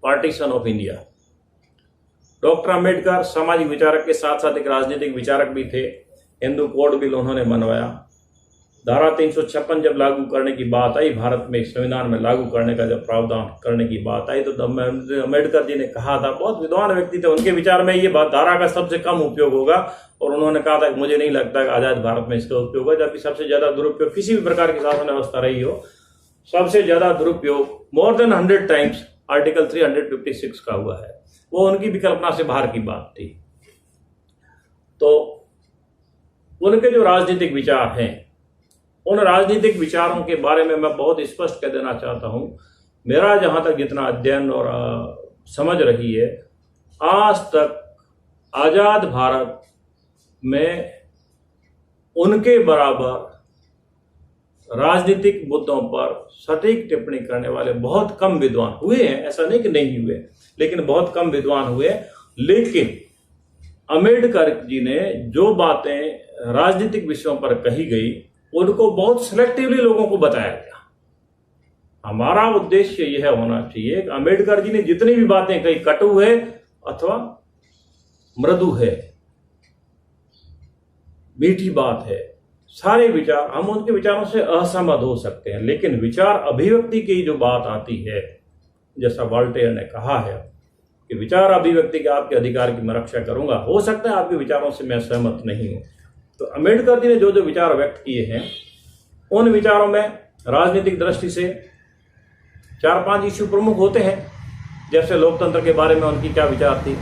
partition of India. Doctor Ambedkar सामाजिक विचारक के साथ साथ एक राजनीतिक विचारक भी थे। हिंदू कोड बिल उन्होंने बनवाया, धारा 356 जब लागू करने की बात आई, भारत में संविधान में लागू करने का जब प्रावधान करने की बात आई, तो अम्बेडकर जी ने कहा था, बहुत विद्वान व्यक्ति थे, उनके विचार में ये धारा का सबसे कम उपयोग होगा, और उन्होंने कहा था कि मुझे नहीं लगता कि आजाद भारत में इसका उपयोग होगा, जबकि सबसे ज्यादा दुरुपयोग किसी भी प्रकार की शासन व्यवस्था रही हो, सबसे ज्यादा दुरुपयोग मोर देन 100 टाइम्स आर्टिकल 356 का हुआ है। वो उनकी भी कल्पना से बाहर की बात थी। तो उनके जो राजनीतिक विचार हैं, उन राजनीतिक विचारों के बारे में मैं बहुत स्पष्ट कह देना चाहता हूं, मेरा जहां तक जितना अध्ययन और समझ रही है, आज तक आजाद भारत में उनके बराबर राजनीतिक मुद्दों पर सटीक टिप्पणी करने वाले बहुत कम विद्वान हुए हैं। ऐसा नहीं कि नहीं हुए, लेकिन बहुत कम विद्वान हुए। लेकिन अम्बेडकर जी ने जो बातें राजनीतिक विषयों पर कही गई, उनको बहुत सिलेक्टिवली लोगों को बताया गया। हमारा उद्देश्य यह होना चाहिए कि अम्बेडकर जी ने जितनी भी बातें कही, कटु है अथवा मृदु है, मीठी बात है, सारे विचार, हम उनके विचारों से असहमत हो सकते हैं, लेकिन विचार अभिव्यक्ति की जो बात आती है, जैसा वॉल्टेयर ने कहा है कि विचार अभिव्यक्ति के आपके अधिकार की मैं रक्षा करूंगा, हो सकता है आपके विचारों से मैं सहमत नहीं हूं। तो अम्बेडकर जी ने जो जो विचार व्यक्त किए हैं, उन विचारों में राजनीतिक दृष्टि से 4-5 इश्यू प्रमुख होते हैं। जैसे लोकतंत्र के बारे में उनकी क्या विचार थी,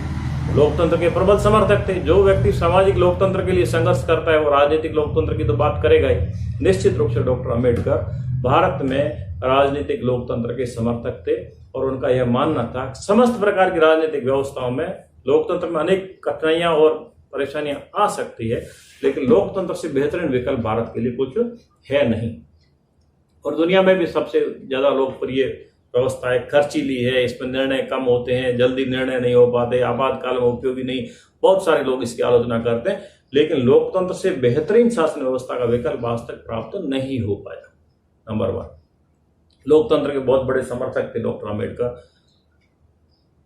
लोकतंत्र के प्रबल समर्थक थे। जो व्यक्ति सामाजिक लोकतंत्र के लिए संघर्ष करता है, वो राजनीतिक लोकतंत्र की तो बात करेगा ही। निश्चित रूप से डॉक्टर अम्बेडकर भारत में राजनीतिक लोकतंत्र के समर्थक थे, और उनका यह मानना था समस्त प्रकार की राजनीतिक व्यवस्थाओं में, लोकतंत्र में अनेक कठिनाइयां और परेशानियां आ सकती है, लेकिन लोकतंत्र से बेहतरीन विकल्प भारत के लिए कुछ है नहीं। और दुनिया में भी सबसे ज्यादा लोकप्रिय व्यवस्था है, खर्चीली है, इसमें निर्णय कम होते हैं, जल्दी निर्णय नहीं हो पाते, आपातकाल में उपयोगी नहीं, बहुत सारे लोग इसकी आलोचना करते हैं, लेकिन लोकतंत्र से बेहतरीन शासन व्यवस्था का विकल्प आज तक प्राप्त नहीं हो पाया। नंबर 1, लोकतंत्र के बहुत बड़े समर्थक थे डॉक्टर अम्बेडकर।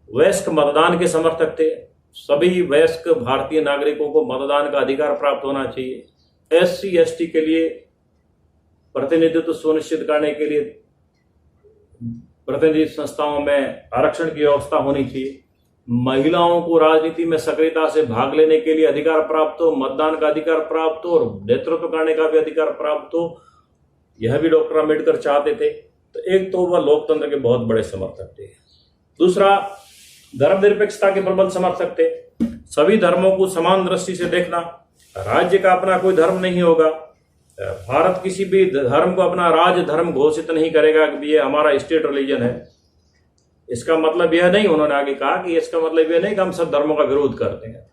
वयस्क मतदान के समर्थक थे। सभी वयस्क भारतीय नागरिकों को मतदान का अधिकार प्राप्त होना चाहिए। SC ST के लिए प्रतिनिधित्व सुनिश्चित करने के लिए प्रतिनिधि संस्थाओं में आरक्षण की व्यवस्था होनी चाहिए। महिलाओं को राजनीति में सक्रियता से भाग लेने के लिए अधिकार प्राप्त हो, मतदान का अधिकार प्राप्त हो, और नेतृत्व करने का भी अधिकार प्राप्त हो, यह भी डॉक्टर अम्बेडकर चाहते थे। तो एक तो वह लोकतंत्र के बहुत बड़े समर्थक थे। दूसरा, धर्मनिरपेक्षता के प्रबल समर्थक थे। सभी धर्मों को समान दृष्टि से देखना, राज्य का अपना कोई धर्म नहीं होगा, भारत किसी भी धर्म को अपना राज धर्म घोषित नहीं करेगा कि ये हमारा स्टेट रिलीजन है। इसका मतलब यह नहीं, उन्होंने आगे कहा कि इसका मतलब यह नहीं कि हम सब धर्मों का विरोध करते हैं।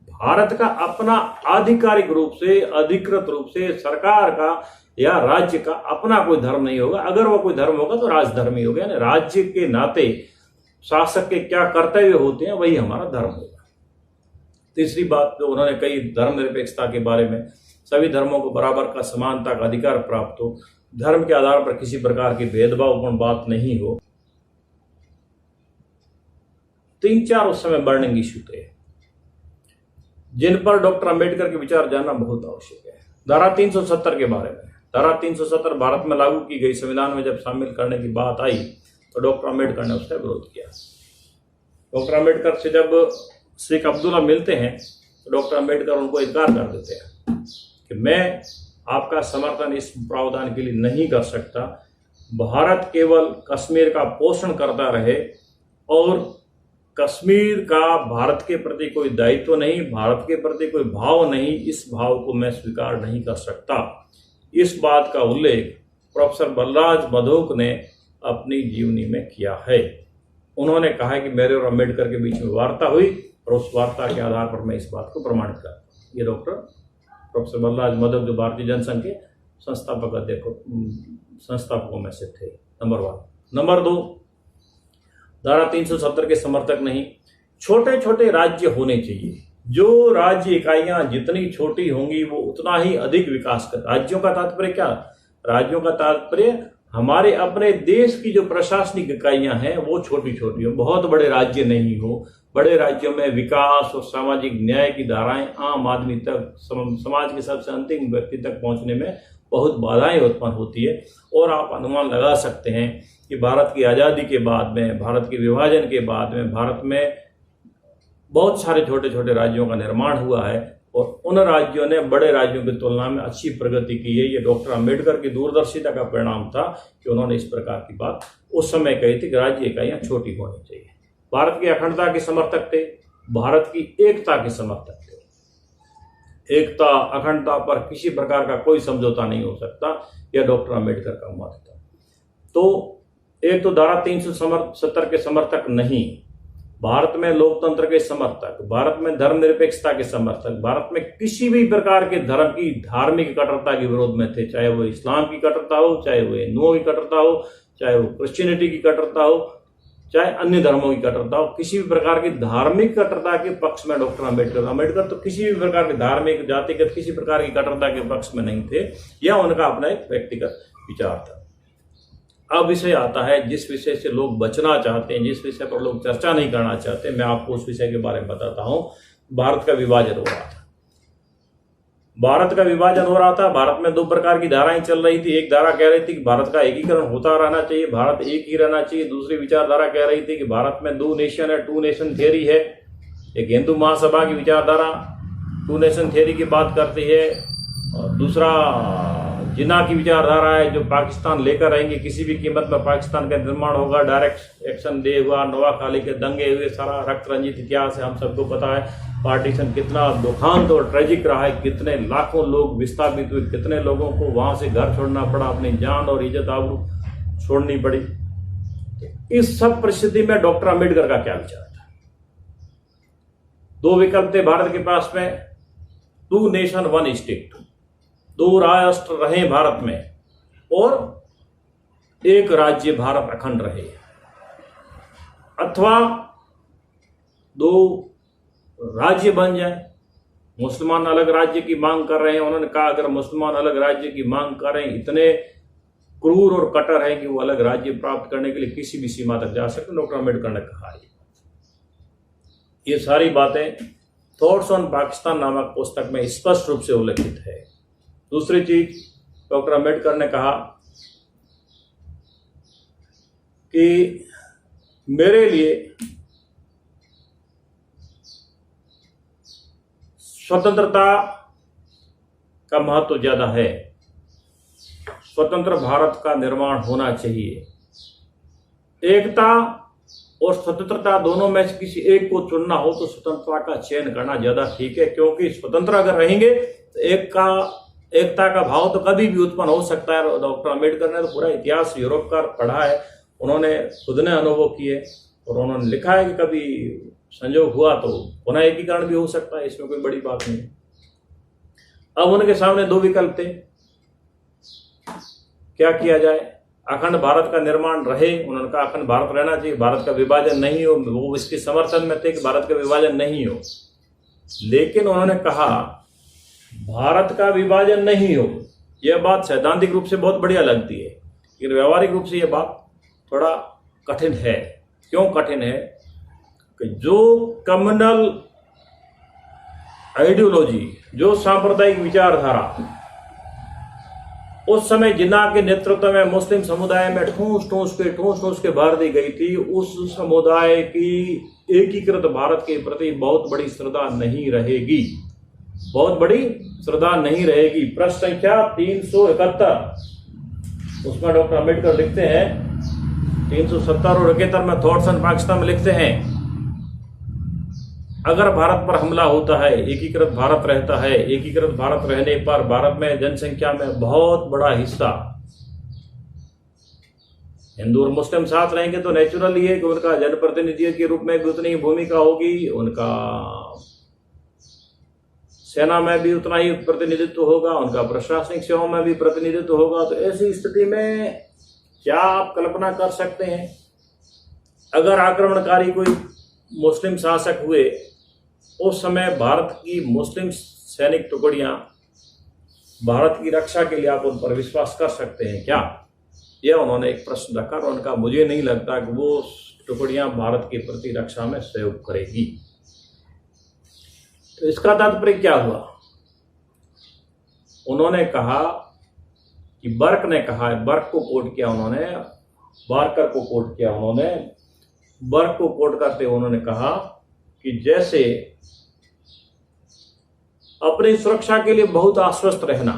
भारत का अपना आधिकारिक रूप से, अधिकृत रूप से सरकार का या राज्य का अपना कोई धर्म नहीं होगा। अगर वो कोई धर्म होगा तो राजधर्म ही होगा, यानी राज्य के नाते शासक के क्या कर्तव्य होते हैं वही हमारा धर्म होगा। तीसरी बात जो उन्होंने कही धर्मनिरपेक्षता के बारे में, सभी धर्मों को बराबर का समानता का अधिकार प्राप्त हो, धर्म के आधार पर किसी प्रकार की भेदभावपूर्ण बात नहीं हो। 3-4 उस समय बर्निंग इश्यू थे जिन पर डॉक्टर अम्बेडकर के विचार जानना बहुत आवश्यक है। धारा 370 के बारे में, धारा 370 भारत में लागू की गई, संविधान में जब शामिल करने की बात आई तो डॉक्टर अम्बेडकर ने उसका विरोध किया। डॉक्टर अम्बेडकर से जब शेख अब्दुल्ला मिलते हैं तो डॉक्टर अम्बेडकर उनको इनकार कर देते हैं कि मैं आपका समर्थन इस प्रावधान के लिए नहीं कर सकता। भारत केवल कश्मीर का पोषण करता रहे और कश्मीर का भारत के प्रति कोई दायित्व नहीं, भारत के प्रति कोई भाव नहीं, इस भाव को मैं स्वीकार नहीं कर सकता। इस बात का उल्लेख प्रोफेसर बलराज मधोक ने अपनी जीवनी में किया है। उन्होंने कहा है कि मेरे और अम्बेडकर के बीच में वार्ता हुई और उस वार्ता के आधार पर मैं इस बात को प्रमाणित करता हूँ। ये डॉक्टर प्रोफेसर बलराज मधोक जो भारतीय जनसंघ के संस्थापकों में से थे। नंबर 1। नंबर 2, धारा 370 के समर्थक नहीं। छोटे छोटे राज्य होने चाहिए। जो राज्य इकाइयां जितनी छोटी होंगी वो उतना ही अधिक विकास कर। राज्यों का तात्पर्य क्या? राज्यों का तात्पर्य हमारे अपने देश की जो प्रशासनिक इकाइयां हैं वो छोटी छोटी हो, बहुत बड़े राज्य नहीं हो। बड़े राज्यों में विकास और सामाजिक न्याय की धाराएं आम आदमी तक, समाज के सबसे अंतिम व्यक्ति तक पहुंचने में बहुत बाधाएं उत्पन्न होती है। और आप अनुमान लगा सकते हैं कि भारत की आज़ादी के बाद में, भारत के विभाजन के बाद में भारत में बहुत सारे छोटे छोटे राज्यों का निर्माण हुआ है और उन राज्यों ने बड़े राज्यों की तुलना में अच्छी प्रगति की है। ये डॉक्टर अंबेडकर की दूरदर्शिता का परिणाम था कि उन्होंने इस प्रकार की बात उस समय कही थी कि राज्य इकाइयां छोटी होनी चाहिए। भारत की अखंडता के समर्थक थे, भारत की एकता के समर्थक थे। एकता, अखंडता पर किसी प्रकार का कोई समझौता नहीं हो सकता, यह डॉक्टर अंबेडकर का मत था। तो एक तो धारा 370 के समर्थक नहीं, भारत में लोकतंत्र के समर्थक, भारत में धर्मनिरपेक्षता के समर्थक, भारत में किसी भी प्रकार के धर्म की धार्मिक कट्टरता के विरोध में थे, चाहे वो इस्लाम की कट्टरता हो, चाहे वो हिंदुओं की कट्टरता हो, चाहे वो क्रिश्चियनिटी की कट्टरता हो, चाहे अन्य धर्मों की कट्टरता हो। किसी भी प्रकार की धार्मिक कट्टरता के पक्ष में डॉक्टर अंबेडकर तो किसी भी प्रकार की धार्मिक, जातिगत किसी प्रकार की कट्टरता के पक्ष में नहीं थे। यह उनका अपना एक व्यक्तिगत विचार था। अब विषय आता है जिस विषय से लोग बचना चाहते हैं, जिस विषय पर लोग चर्चा नहीं करना चाहते, मैं आपको उस विषय के बारे में बताता हूं। भारत का विभाजन हो रहा था। भारत का विभाजन हो रहा था। भारत में दो प्रकार की धाराएं चल रही थी। एक धारा कह रही थी कि भारत का एकीकरण होता रहना चाहिए, भारत एक ही रहना चाहिए। दूसरी विचारधारा कह रही थी कि भारत में दो नेशन है, टू नेशन थियरी है। एक हिंदू महासभा की विचारधारा टू नेशन थियरी की बात करती है और दूसरा जिन्ना की विचारधारा है जो पाकिस्तान लेकर आएंगे, किसी भी कीमत में पाकिस्तान का निर्माण होगा, डायरेक्ट एक्शन डे हुआ, नोआखाली के दंगे हुए, सारा रक्त रंजित इतिहास है, हम सबको पता है। पार्टीशन कितना दुखांत और ट्रेजिक रहा है, कितने लाखों लोग विस्थापित हुए, कितने लोगों को वहां से घर छोड़ना पड़ा, अपनी जान और इज्जत आबरू छोड़नी पड़ी। इस सब परिस्थिति में डॉक्टर अंबेडकर का क्या विचार था? दो विकल्प थे भारत के पास में, टू नेशन वन स्टेट, दो राष्ट्र रहे भारत में और एक राज्य भारत अखंड रहे, अथवा दो राज्य बन जाए। मुसलमान अलग राज्य की मांग कर रहे हैं। उन्होंने कहा अगर मुसलमान अलग राज्य की मांग कर रहे हैं, इतने क्रूर और कट्टर हैं कि वो अलग राज्य प्राप्त करने के लिए किसी भी सीमा तक जा सकते, डॉक्टर अंबेडकर ने कहा। ये सारी बातें थॉट्स ऑन पाकिस्तान नामक पुस्तक में स्पष्ट रूप से उल्लेखित है। दूसरी चीज डॉक्टर अंबेडकर ने कहा कि मेरे लिए स्वतंत्रता का महत्व ज्यादा है, स्वतंत्र भारत का निर्माण होना चाहिए। एकता और स्वतंत्रता दोनों में से किसी एक को चुनना हो तो स्वतंत्रता का चयन करना ज्यादा ठीक है, क्योंकि स्वतंत्र अगर रहेंगे तो एकता का भाव तो कभी भी उत्पन्न हो सकता है। डॉक्टर अंबेडकर ने तो पूरा इतिहास यूरोप का पढ़ा है, उन्होंने खुद ने अनुभव किए और उन्होंने लिखा है कि कभी संयोग हुआ तो पुनः एकीकरण भी हो सकता है, इसमें कोई बड़ी बात नहीं। अब उनके सामने दो विकल्प थे, क्या किया जाए? अखंड भारत का निर्माण रहे, उन्होंने कहा अखंड भारत रहना चाहिए, भारत का विभाजन नहीं हो। वो इसके समर्थन में थे कि भारत का विभाजन नहीं हो, लेकिन उन्होंने कहा भारत का विभाजन नहीं हो। यह बात सैद्धांतिक रूप से बहुत बढ़िया लगती है, लेकिन व्यवहारिक रूप से यह बात थोड़ा कठिन है। क्यों कठिन है? कि जो कम्युनल आइडियोलॉजी, जो सांप्रदायिक विचारधारा उस समय जिन्ना के नेतृत्व में मुस्लिम समुदाय में ठूस ठूस के भर दी गई थी, उस समुदाय की एकीकृत भारत के प्रति बहुत बड़ी श्रद्धा नहीं रहेगी, बहुत बड़ी श्रद्धा नहीं रहेगी। प्रश्न संख्या 371, उसमें डॉक्टर अंबेडकर लिखते हैं, 370 और 71 में थॉट्स ऑन पाकिस्तान में लिखते हैं, अगर भारत पर हमला होता है, एकीकृत भारत रहता है, एकीकृत भारत रहने पर भारत में जनसंख्या में बहुत बड़ा हिस्सा हिंदू और मुस्लिम साथ रहेंगे तो नेचुरली है कि उनका जनप्रतिनिधि के रूप में भी उतनी ही भूमिका होगी, उनका सेना में भी उतना ही प्रतिनिधित्व होगा, उनका प्रशासनिक सेवाओं में भी प्रतिनिधित्व होगा। तो ऐसी स्थिति में क्या आप कल्पना कर सकते हैं, अगर आक्रमणकारी कोई मुस्लिम शासक हुए, उस समय भारत की मुस्लिम सैनिक टुकड़ियां भारत की रक्षा के लिए आप उन पर विश्वास कर सकते हैं क्या? यह उन्होंने एक प्रश्न रखा और उनका मुझे नहीं लगता कि वो टुकड़ियां भारत के प्रति रक्षा में सहयोग करेगी। तो इसका तात्पर्य क्या हुआ? उन्होंने कहा कि बर्क ने कहा है, बर्क को कोट किया उन्होंने, बार्कर को कोट किया उन्होंने, बर्क को कोट करते हुए उन्होंने कहा कि जैसे अपनी सुरक्षा के लिए बहुत आश्वस्त रहना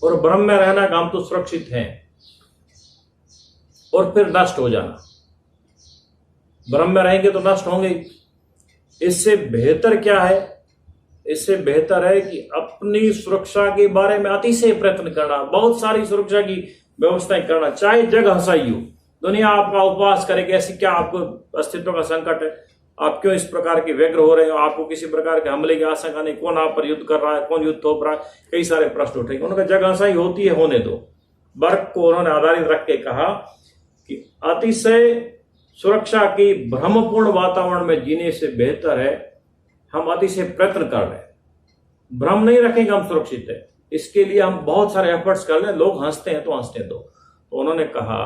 और भ्रम में रहना कि हम तो सुरक्षित हैं और फिर नष्ट हो जाना, भ्रम में रहेंगे तो नष्ट होंगे। इससे बेहतर क्या है? इससे बेहतर है कि अपनी सुरक्षा के बारे में अतिशय प्रयत्न करना, बहुत सारी सुरक्षा की व्यवस्थाएं करना, चाहे जग हंसाई हो, दुनिया आपका उपवास करे कि ऐसी क्या आपको अस्तित्व का संकट है, आप क्यों इस प्रकार के व्यग्र हो रहे हो, आपको किसी प्रकार के हमले की आशंका नहीं, कौन आप पर युद्ध कर रहा है, कौन युद्ध थोप रहा है, कई सारे प्रश्न उठेंगे। उनका जग हंसाई होती है, होने दो। बर्क को उन्होंने आधारित रख के कहा कि अतिशय सुरक्षा की भ्रमपूर्ण वातावरण में जीने से बेहतर है हम अतिशय प्रयत्न कर रहे हैं, भ्रम नहीं रखेंगे हम सुरक्षित है, इसके लिए हम बहुत सारे एफर्ट्स कर लें, लोग हंसते हैं तो हंसने दो। तो उन्होंने कहा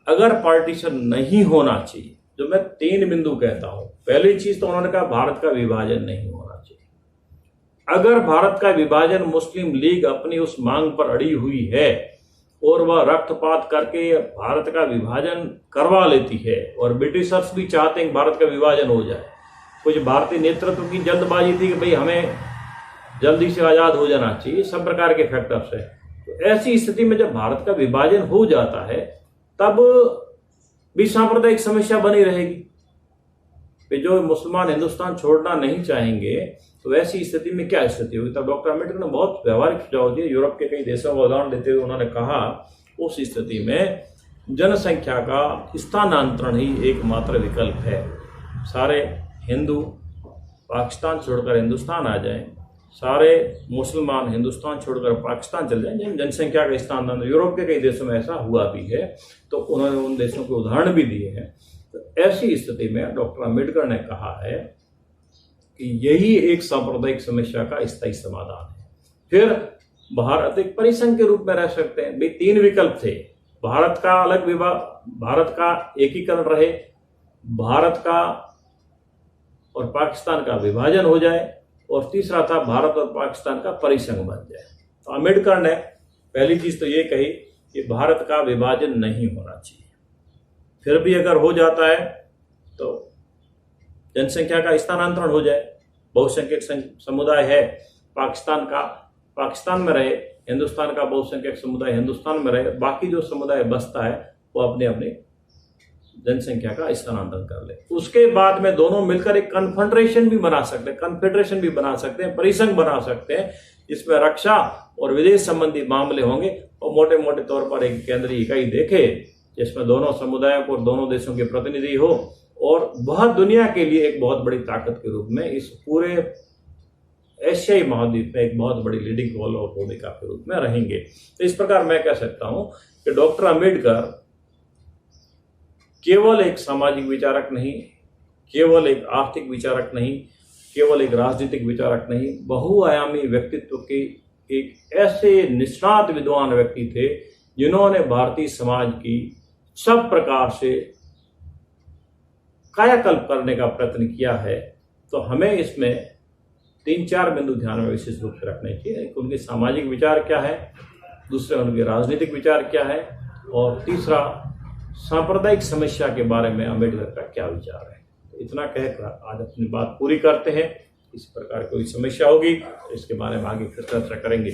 अगर पार्टीशन नहीं होना चाहिए, जो मैं 3 बिंदु कहता हूं, पहली चीज तो उन्होंने कहा भारत का विभाजन नहीं होना चाहिए। अगर भारत का विभाजन मुस्लिम लीग अपनी उस मांग पर अड़ी हुई है और वह रक्तपात करके भारत का विभाजन करवा लेती है, और ब्रिटिशर्स भी चाहते हैं कि भारत का विभाजन हो जाए, कुछ भारतीय नेतृत्व की जल्दबाजी थी कि भाई हमें जल्दी से आजाद हो जाना चाहिए, सब प्रकार के फैक्टर्स है। तो ऐसी स्थिति में जब भारत का विभाजन हो जाता है तब भी सांप्रदायिक समस्या बनी रहेगी कि जो मुसलमान हिंदुस्तान छोड़ना नहीं चाहेंगे, तो ऐसी स्थिति में क्या स्थिति होगी। तब डॉक्टर अम्बेडकर ने बहुत व्यवहारिक सुझाव दिए, यूरोप के कई देशों का उदाहरण देते हुए उन्होंने कहा उस स्थिति में जनसंख्या का स्थानांतरण ही एकमात्र विकल्प है। सारे हिंदू पाकिस्तान छोड़कर हिंदुस्तान आ जाएं, सारे मुसलमान हिंदुस्तान छोड़कर पाकिस्तान चल जाएं, जनसंख्या का स्थानांतरण यूरोप के कई देशों में ऐसा हुआ भी है, तो उन्होंने उन देशों के उदाहरण भी दिए हैं। तो ऐसी स्थिति में डॉक्टर अम्बेडकर ने कहा है कि यही एक सांप्रदायिक समस्या का स्थायी समाधान है। फिर भारत एक परिसंघ के रूप में रह सकते हैं। भाई 3 विकल्प थे, भारत का अलग विभाग, भारत का एकीकरण रहे, भारत का और पाकिस्तान का विभाजन हो जाए, और तीसरा था भारत और पाकिस्तान का परिसंघ बन जाए। तो अम्बेडकर ने पहली चीज तो ये कही कि भारत का विभाजन नहीं होना चाहिए। फिर भी अगर हो जाता है तो जनसंख्या का स्थानांतरण हो जाए, बहुसंख्यक समुदाय है पाकिस्तान का पाकिस्तान में रहे, हिंदुस्तान का बहुसंख्यक समुदाय हिंदुस्तान में रहे, बाकी जो समुदाय बसता है वो अपने अपने जनसंख्या का स्थानांतरण कर ले। उसके बाद में दोनों मिलकर एक कन्फेडरेशन भी बना सकते हैं, कन्फेडरेशन भी बना सकते हैं, परिसंघ बना सकते हैं, जिसमें रक्षा और विदेश संबंधी मामले होंगे, और मोटे मोटे तौर पर एक केंद्रीय इकाई देखे जिसमें दोनों समुदायों को और दोनों देशों के प्रतिनिधि हो, और वह दुनिया के लिए एक बहुत बड़ी ताकत के रूप में इस पूरे एशियाई महाद्वीप में एक बहुत बड़ी लीडिंग रोल और भूमिका के रूप में रहेंगे। तो इस प्रकार मैं कह सकता हूं कि डॉक्टर अम्बेडकर केवल एक सामाजिक विचारक नहीं, केवल एक आर्थिक विचारक नहीं, केवल एक राजनीतिक विचारक नहीं, बहुआयामी व्यक्तित्व के एक ऐसे निष्णात विद्वान व्यक्ति थे जिन्होंने भारतीय समाज की सब प्रकार से कायाकल्प करने का प्रयत्न किया है। तो हमें इसमें 3-4 बिंदु ध्यान में विशेष रूप से रखने चाहिए। उनके सामाजिक विचार क्या है, दूसरे उनके राजनीतिक विचार क्या है, और तीसरा सांप्रदायिक समस्या के बारे में अम्बेडकर का क्या विचार है। तो इतना कहकर आज अपनी बात पूरी करते हैं। इस प्रकार कोई समस्या होगी तो इसके बारे में आगे फिर चर्चा करेंगे।